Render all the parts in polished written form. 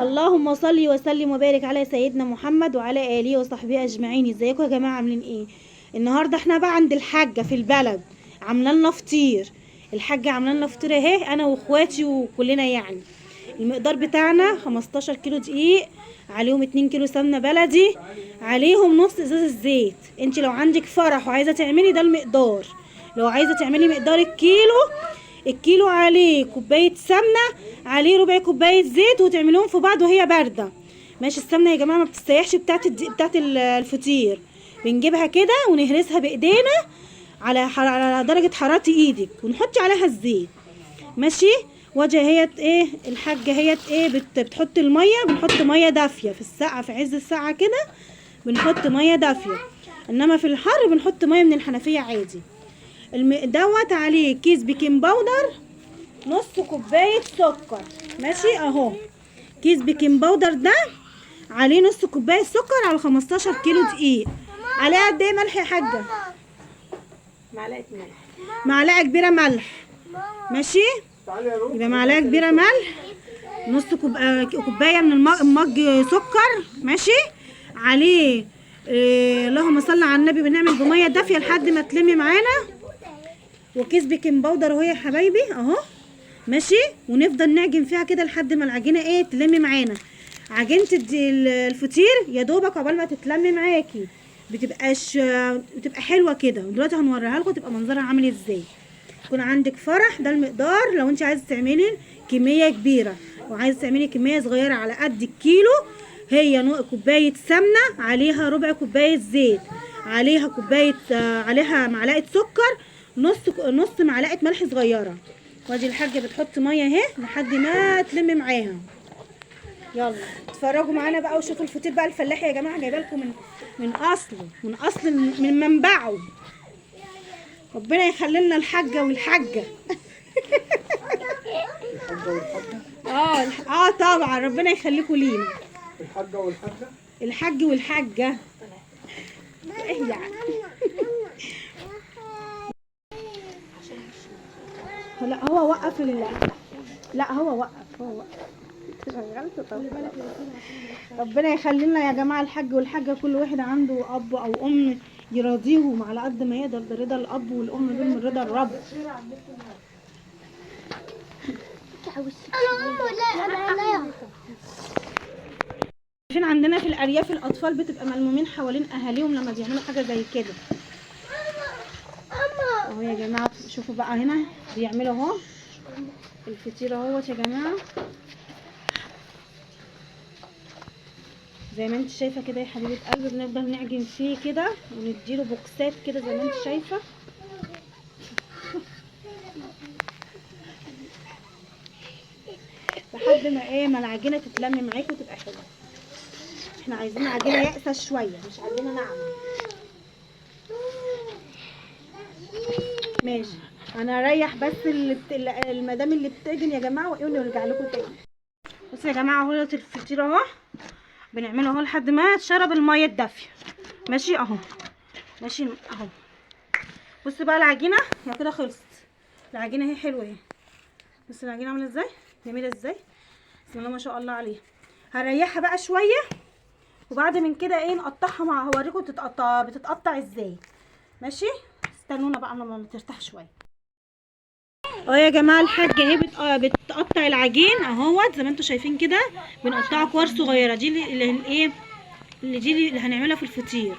اللهم صل وسلم وبارك على سيدنا محمد وعلى اله وصحبه اجمعين. ازيكم يا جماعه، عاملين ايه؟ النهارده احنا بقى عند الحاجه في البلد، عامله لنا فطير. الحاجه عامله لنا فطير اهي، انا واخواتي وكلنا يعني. المقدار بتاعنا 15 كيلو دقيق، عليهم 2 كيلو سمنه بلدي، عليهم نص ازازه زيت. انت لو عندك فرح وعايزه تعملي ده المقدار. لو عايزه تعملي مقدار الكيلو عليه كوبايه سمنه، عليه ربع كوبايه زيت، وتعملوهم في بعض وهي بارده. ماشي. السمنه يا جماعه ما بتستريحش بتاعت الفطير. بنجيبها كده ونهرسها بايدينا على درجه حراره ايدك، ونحط عليها الزيت. ماشي. وجه هي ايه الحاجه، هي ايه بتحط الميه. بنحط ميه دافيه في السقعه، في عز السقعه كده بنحط ميه دافيه، انما في الحر بنحط ميه من الحنفيه عادي. دوت عليه كيس بيكنج باودر، نص كوبايه سكر. ماشي اهو. كيس بيكنج باودر ده عليه نص كوبايه سكر على 15 كيلو دقيق. عليه قد ايه ملح يا حاجه؟ معلقه ملح. معلقه كبيره ملح. ماشي. يبقى معلقه كبيره ملح، نص كوبايه من المج سكر. ماشي. عليه اللهم صل على النبي، بنعمل بميه دافيه لحد ما تلمي معانا. وكيس بيكنج باودر اهو يا حبايبي اهو. ماشي. ونفضل نعجن فيها كده لحد ما العجينه ايه تلمي معانا. عجينه الفطير يا دوبك عقبال ما تتلمي معاكي بتبقى حلوه كده. ودلوقتي هنوريها لكم تبقى منظرها عامل ازاي. يكون عندك فرح، ده المقدار. لو انت عايزه تعملي كميه كبيره وعايزه تعملي كميه صغيره على قد الكيلو، هي كوبايه سمنه، عليها ربع كوبايه زيت، عليها معلقه سكر، نص معلقه ملح صغيره. وادي الحاجه بتحط ميه اهي لحد ما تلم معاها. يلا اتفرجوا معانا بقى وشوفوا الفطير بقى الفلاحي يا جماعه، جايبه لكم من منبعه. ربنا يخلي لنا الحاجه والحاجه. طبعا ربنا يخليكم لينا. الحاج والحاجه ايه يعني. لا هو وقف لا هو وقف ربنا يخلي لنا يا جماعه الحاج والحاجه. كل واحد عنده اب او ام يراضيهم على قد ما يقدر. ده رضا الاب والام دول من رضا الرب. عشان عندنا في الارياف الاطفال بتبقى ملمومين حوالين اهاليهم لما بيعملوا حاجه زي كده. اهو يا جماعه شوفوا بقى هنا بيعملوا اهو الفطيره اهوت يا جماعه، زي ما انت شايفه كده يا حبيبه قلبي. بنفضل نعجن فيه كده ونديله بوكسات كده زي ما انت شايفه. لحد ما العجينه تتلم معاكي وتبقى حلوه. احنا عايزين عجينه يائسه شويه، مش عجينه ناعمه. ماشي. انا هريح بس المدام اللي بتعجن يا جماعه، ونرجع لكم تاني. بصوا يا جماعه اهو الفطيره اهو بنعمله اهو لحد ما تشرب الميه الدافيه. ماشي اهو. ماشي اهو. بصوا بقى العجينه هي كده خلصت. العجينه اهي حلوه اهي. بصوا العجينه عامله ازاي، جميله ازاي، بسم الله ما شاء الله عليها. هريحها بقى شويه، وبعد من كده ايه نقطعها هوريكم بتتقطع ازاي. ماشي. استنونا بقى لما ترتاح شويه. اهو يا جماعه الحاجه اهي بتقطع العجين اهوت زي ما انتم شايفين كده. بنقطعها كور صغيره. دي اللي هنعملها في الفطير.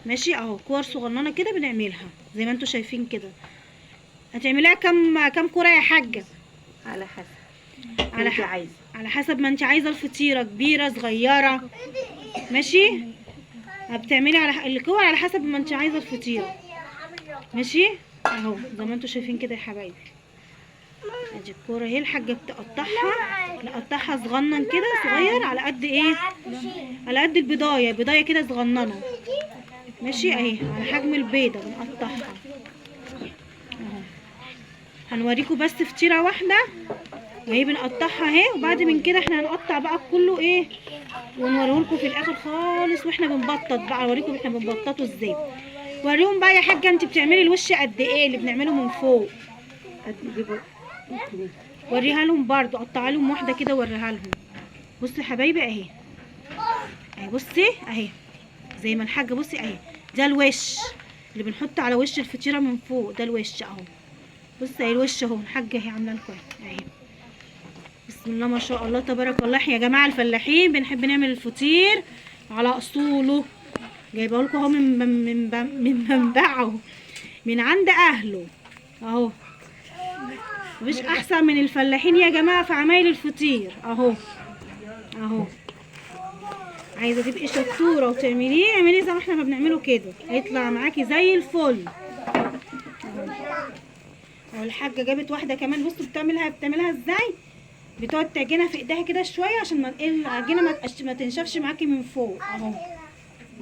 ماشي اهو. كور صغننه كده بنعملها زي ما انتم شايفين كده. هتعمليها كام كوره يا حاجه؟ على حسب على حسب ما انت عايزه الفطيره، كبيره صغيره. ماشي. بتعملي على الكور على حسب ما انت عايزه الفطيره. ماشي اهو زي ما انتم شايفين كده يا حبايبي. ادي الكوره اهي الحاجه نقطعها صغنن كده صغير على قد ايه، على قد البضايه كده صغننه. ماشي اهي على حجم البيضه بنقطعها اهو. هنوريكم بس فطيره واحده وهي بنقطعها اهي. وبعد من كده احنا هنقطع بقى كله ايه ونوريهولكم في الاخر خالص واحنا بنبطط بقى. اوريكم احنا بنبططه ازاي. وريهم بقى يا حاجه انت بتعملي الوش قد ايه اللي بنعمله من فوق. قد وريها لهم برضو، قطع لهم واحده كده وريها لهم. بصوا يا حبايبي اهي، اهي بصي اهي زي ما الحاجه، بصي اهي ده الوش اللي بنحط على وش الفطيره من فوق، ده الوش اهو. بصي اهي الوش اهو، الحاجه اهي عامله لكم اهي. بسم الله ما شاء الله تبارك الله. احنا يا جماعه الفلاحين بنحب نعمل الفطير على اصوله، جايبه لكم اهو من منبعه، من عند اهله اهو. مفيش احسن من الفلاحين يا جماعه في عمايل الفطير اهو اهو. عايزه تبقي شطوره وتعمليه، اعملي زي ما احنا ما بنعمله كده، هيطلع معاكي زي الفل اهو. الحاجه جابت واحده كمان، بصوا بتعملها ازاي، بتقعد تعجنها في ايديها كده شويه عشان ما العجينه ما تنشفش معاكي من فوق اهو.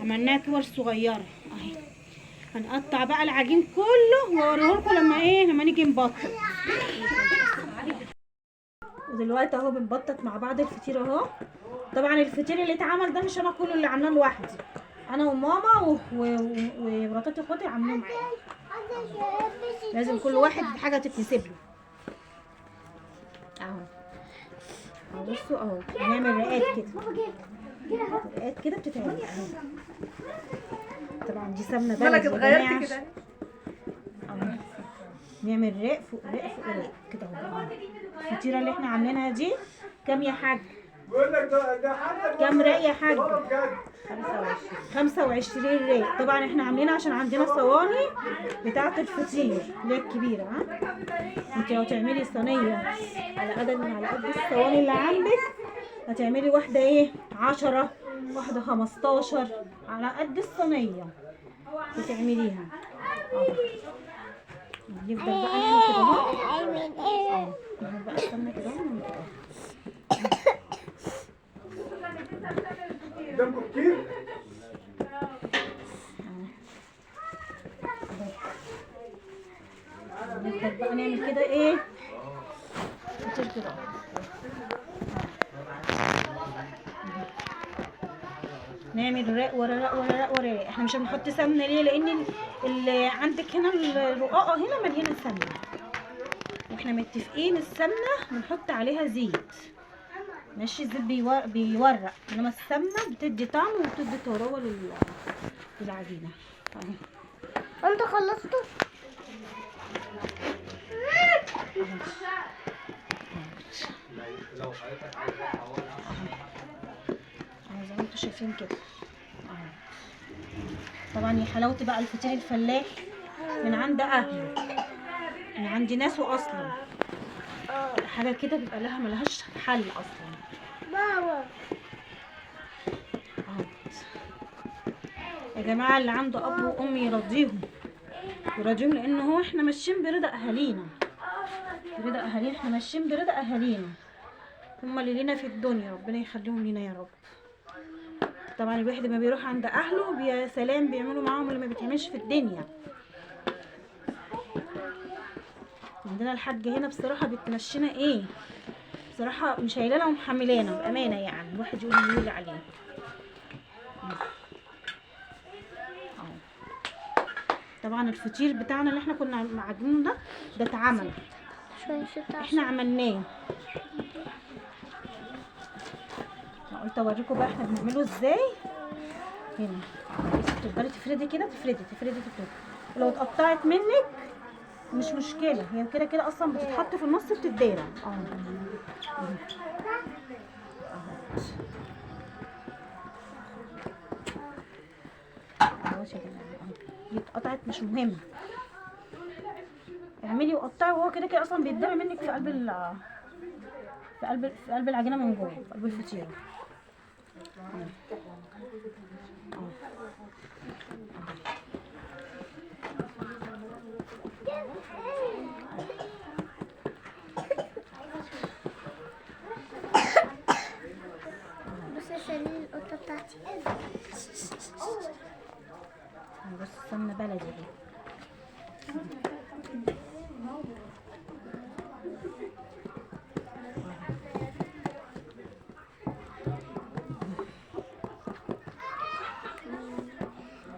عملناها كور صغيره اهي. هنقطع بقى العجين كله واوريهولكم لما نيجي نبطط. ودلوقتي اهو بنبطط مع بعض الفطير اهو. طبعا الفطير اللي اتعمل ده مش انا كله اللي عاملاه لوحدي، انا وماما ومراتات اخواتي عاملين معايا. لازم كل واحد حاجه تتنسب له اهو. بصوا اهو بنعمل رقات كده، رقات كده بتتعمل اهو. طبعا دي سمنه بلدي مالك اتغيرت كده اهو. نعمل رق فوق رق فوق رق كده اهو. الفطيره اللي احنا عاملينها دي كام يا حاج؟ كام رق يا حاج؟ 25 رق. طبعا احنا عاملينها عشان عندنا صواني بتاعه الفطير اللي هي الكبيره. ها انت لو تعملي صينيه على قد الصواني اللي عندك، هتعملي واحده ايه 10، واحده 15 على قد الصينيه بتعمليها اهو. نفضل بقى نعمل كده اهو. نعمل بقى السمنه كده اهو. قدامكم كتير؟ نفضل بقى نعمل كده ايه كتير كده. نعمل رق ورا رق ورا رق ورا رق. احنا مش هنحط سمنه ليه؟ لان اللي عندك هنا الرقاقه هنا مليانه سمنه، واحنا متفقين السمنه بنحط عليها زيت ماشي. الزيت بيورق، انما السمنه بتدي طعم وبتدي طراوه للعجينه اهي. انتوا خلصتوا؟ زي ما انتوا شايفين كده اهو. طبعا يا حلاوتي بقى الفطير الفلاح من عند اهله، من عند ناسه اصلا، حاجه كده بيبقى لها ملهاش حل اصلا. بابا اهو يا جماعه، اللي عنده اب وام يرضيهم لان هو احنا ماشيين برضا اهالينا، احنا ماشيين برضا اهالينا، هم اللي لينا في الدنيا، ربنا يخليهم لينا يا رب. طبعا الواحد لما بيروح عند اهله يا سلام بيعملوا معاهم اللي ما بيتعملش في الدنيا. عندنا الحاجه هنا بصراحه بتمشينا ايه بصراحه، مش شايلانا ومحملانا بامانه، يعني الواحد يقول عليه. طبعا الفطير بتاعنا اللي احنا كنا معجنينه ده اتعمل، احنا عملناه. قلت اوريكم بقى احنا بنعمله ازاي. هنا تفضلي تفردي كده، تفردي. ولو اتقطعت منك مش مشكله، هي كده كده اصلا بتتحط في النص بتتدارى اهو. دي اتقطعت مش مهم، اعملي وقطعي، وهو كده كده اصلا بيتدرى منك في قلب العجينه من جوه، في قلب الفطيره. بصي شايلين القطه بتاعتي. بص السمنه بلدي اهي.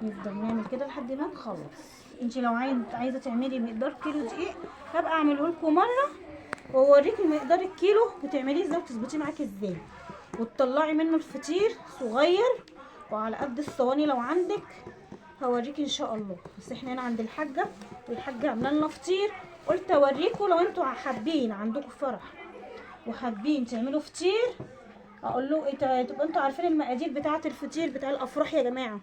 نفضل نعمل كده لحد ما نخلص. انتي لو عايزه تعملي مقدار كيلو دقيق هبقى اعمله لكم مره واوريكي مقدار الكيلو بتعمليه ازاي وتظبطيه معاكي ازاي، وتطلعي منه الفطير صغير وعلى قد الصواني لو عندك. هوريكي ان شاء الله. بس احنا هنا عند الحاجه، والحاجه عامله لنا فطير، قلت اوريكم لو انتوا حابين عندكم فرح وحابين تعملوا فطير، اقول له ايه، تبقى انتوا عارفين المقادير بتاعه الفطير بتاع الافراح يا جماعه.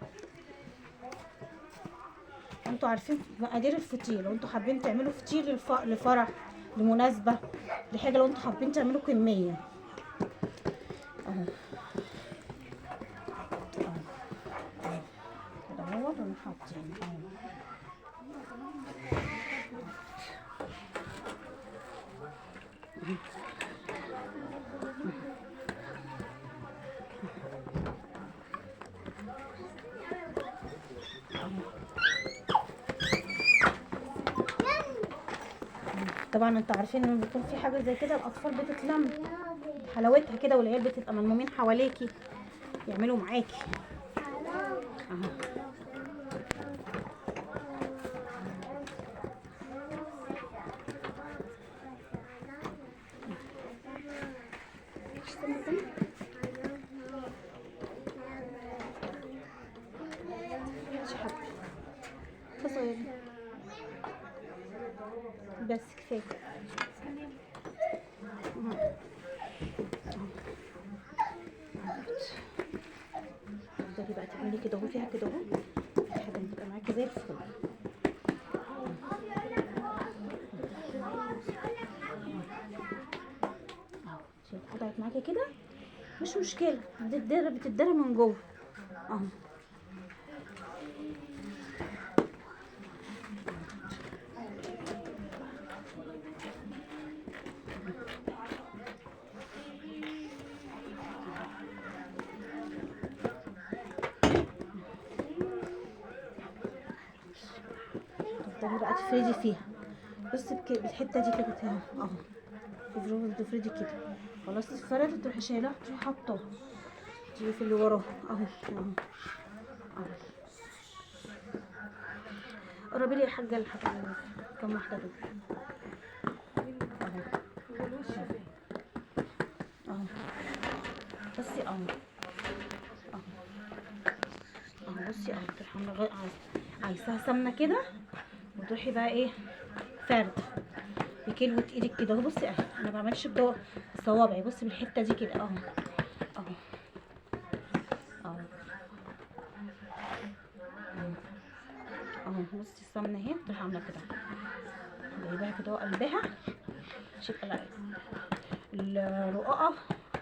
انتوا عارفين مقادير الفطير، لو انتوا حابين تعملوا فطير لفرح، لمناسبه، لحاجه، لو انتوا حابين تعملوا كميه اهو كده اهو ونحطين اهو. طبعا انتوا عارفين ان بيكون في حاجه زي كده الاطفال بتتلم حلاوتها كده، والعيال بتبقى ملمومين حواليكي يعملوا معاكي اهو. بس كفايه. تقدري بقى تعملي كده اهو فيها كده اهو لحد ما تبقى معاكي زي الفل. اهو شايفه قطعت معاكي كده مش مشكله، بتتدرى من جوه اهو. تفضلي بقى تفردي فيها. بصي بالحته دي كده اهو، تفردي كده. خلاص اتفردت تروحي شايلاها تروحي حاطاها، تيجي في اللي وراه اهو اهو اهو. قربي لي يا حاجه الحاجه كام واحده دول اهو اهو. بصي اهو اهو اهو. بصي اهو تروحي عايزاها سمنه كده، وتروحي بقى ايه فرد بكلوة ايدك كده اهو. بصي اهو انا ما بعملش بصوابعي، بصي بالحته دي كده اهو اهو اهو اهو. بصي السمنه اهي تروحي عامله كده جايباها كده وقلبها، شوفي الرقاقه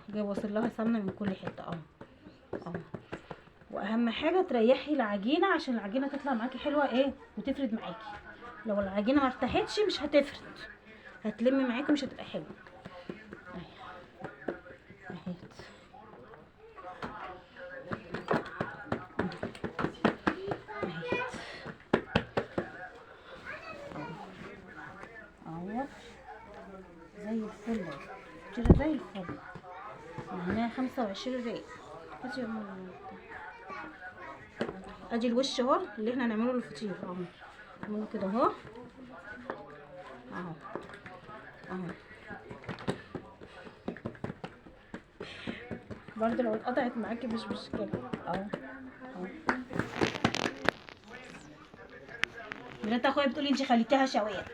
جاي واصل لها سمنه من كل حته اهو اهو. واهم حاجه تريحي العجينه عشان العجينه تطلع معاكي حلوه ايه وتفرد معاكي. لو العجينه ما ارتاحتش مش هتفرد، هتلم معاكي مش هتبقى حلوه. اهي اهيت اهيت اهو زي الفل كده زي الفل. عملناها 25 دقيقه. هاتي يا ماما. ادي الوش اهو اللي احنا هنعمله للفطير اهو. نعمله كده اهو اهو اهو. برضه لو اتقطعت معاكي مش مشكله اهو اهو. بنات اخويا بتقولي انتي خليتيها شويه.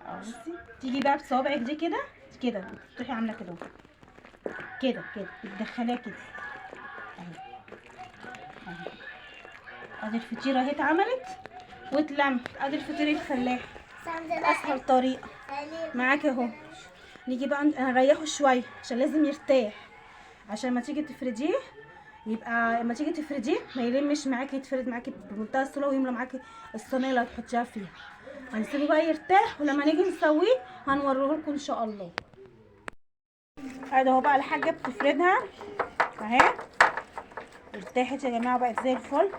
اهو بصي تيجي بقى بصوابعك دي كده كده تروحي عامله كده كده كده بتدخليها كده اهي اهي. ادي الفطيره اهي اتعملت واتلمت. ادي الفطير الفلاح اسهل طريقه معاكي اهو. نيجي بقى نريحه شويه عشان لازم يرتاح، عشان ما تيجي تفرديه يبقى لما تيجي تفرديه ما يلمش معاكي، يتفرد معاكي بمنتهى السهوله ويملى معاكي الصينيه اللي هتحطيها فيها. هنسيبه بقى يرتاح، ولما نيجي نسويه هنوريه لكم ان شاء الله. ادي اهو بقى الحاجه بتفردها اهي ارتاحت يا جماعه بقت زي الفل.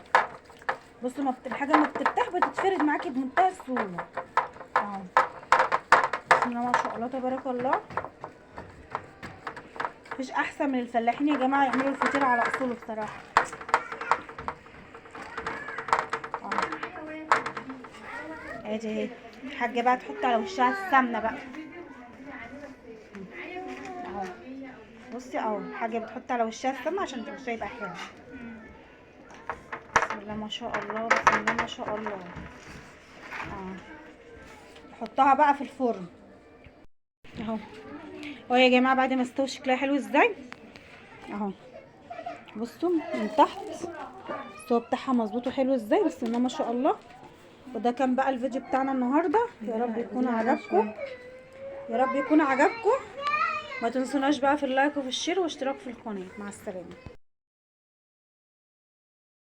بصوا الحاجه لما بترتاح بتتفرد معاكي بمنتهى السهوله اهو. بسم الله ما شاء الله تبارك الله. مفيش احسن من الفلاحين يا جماعه يعملوا الفطير على اصوله بصراحه اهو. ادي اهي الحاجه بقى تحط على وشها السمنه بقى اهو. بصي اهو الحاجه بتحط على وشها السمنه عشان وشها يبقى حلو. بسم الله ما شاء الله، بسم الله ما شاء الله. نحطها بقى في الفرن اهو. اهو يا جماعه بعد ما استوى شكلها حلو ازاي اهو. بصوا من تحت الصوب بتاعها مظبوط وحلو ازاي، بسم الله ما شاء الله. وده كان بقى الفيديو بتاعنا النهارده، يا رب يكون عجبكم، يا رب يكون عجبكم. ما تنسوناش بقى في اللايك وفي الشير واشتراك في القناه. مع السلامه.